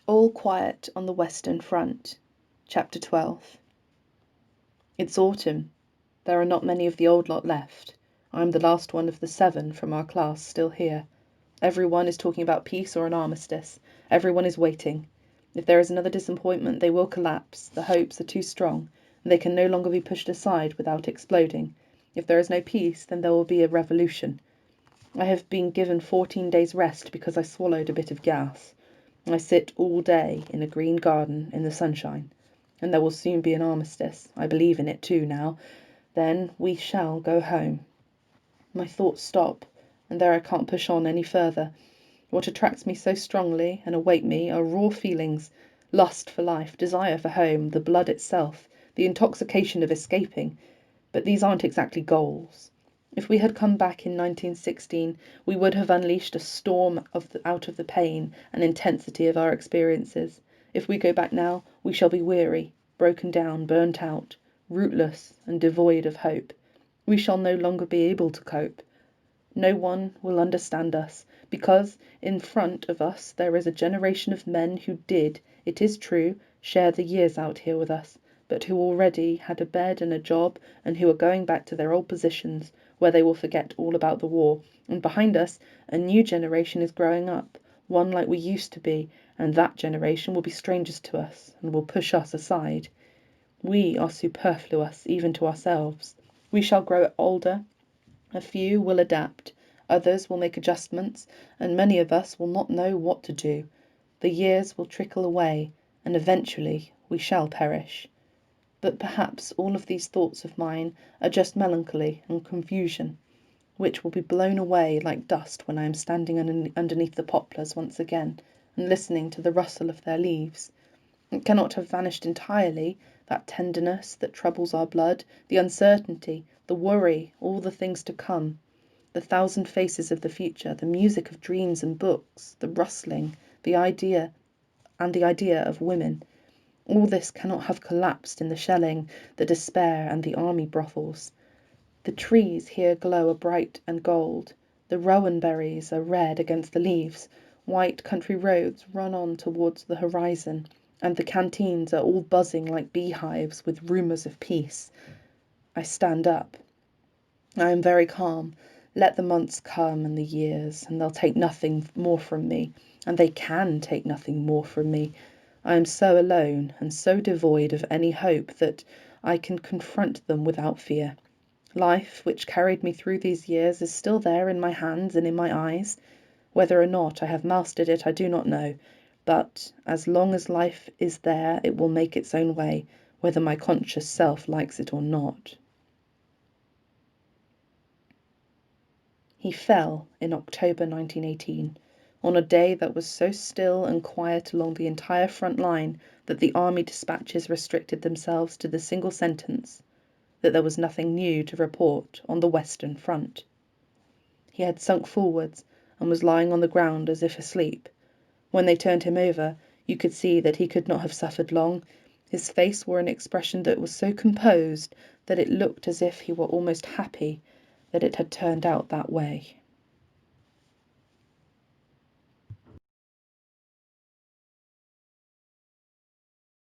All quiet on the Western Front. Chapter 12. It's autumn. There are not many of the old lot left. I'm the last one of the 7 from our class still here. Everyone is talking about peace or an armistice. Everyone is waiting. If there is another disappointment, they will collapse. The hopes are too strong, and they can no longer be pushed aside without exploding. If there is no peace, then there will be a revolution. I have been given 14 days' rest because I swallowed a bit of gas. I sit all day in a green garden in the sunshine, and there will soon be an armistice. I believe in it too now. Then we shall go home. My thoughts stop, and there I can't push on any further. What attracts me so strongly and awake me are raw feelings, lust for life, desire for home, the blood itself, the intoxication of escaping. But these aren't exactly goals. If we had come back in 1916, we would have unleashed a storm out of the pain and intensity of our experiences. If we go back now, we shall be weary, broken down, burnt out, rootless and devoid of hope. We shall no longer be able to cope. No one will understand us, because in front of us there is a generation of men who did, it is true, share the years out here with us, but who already had a bed and a job, and who are going back to their old positions, where they will forget all about the war. And behind us, a new generation is growing up, one like we used to be, and that generation will be strangers to us, and will push us aside. We are superfluous, even to ourselves. We shall grow older. A few will adapt, others will make adjustments, and many of us will not know what to do. The years will trickle away, and eventually we shall perish. But perhaps all of these thoughts of mine are just melancholy and confusion, which will be blown away like dust when I am standing underneath the poplars once again, and listening to the rustle of their leaves. It cannot have vanished entirely, that tenderness that troubles our blood, the uncertainty, the worry, all the things to come, the thousand faces of the future, the music of dreams and books, the rustling, the idea of women. All this cannot have collapsed in the shelling, the despair, and the army brothels. The trees here glow a bright and gold. The rowan berries are red against the leaves. White country roads run on towards the horizon, and the canteens are all buzzing like beehives with rumours of peace. I stand up. I am very calm. Let the months come and the years, and they'll take nothing more from me, and they can take nothing more from me. I am so alone and so devoid of any hope that I can confront them without fear. Life, which carried me through these years, is still there in my hands and in my eyes. Whether or not I have mastered it, I do not know. But as long as life is there, it will make its own way, whether my conscious self likes it or not. He fell in October 1918, on a day that was so still and quiet along the entire front line that the army dispatches restricted themselves to the single sentence that there was nothing new to report on the Western Front. He had sunk forwards and was lying on the ground as if asleep. When they turned him over, you could see that he could not have suffered long. His face wore an expression that was so composed that it looked as if he were almost happy that it had turned out that way.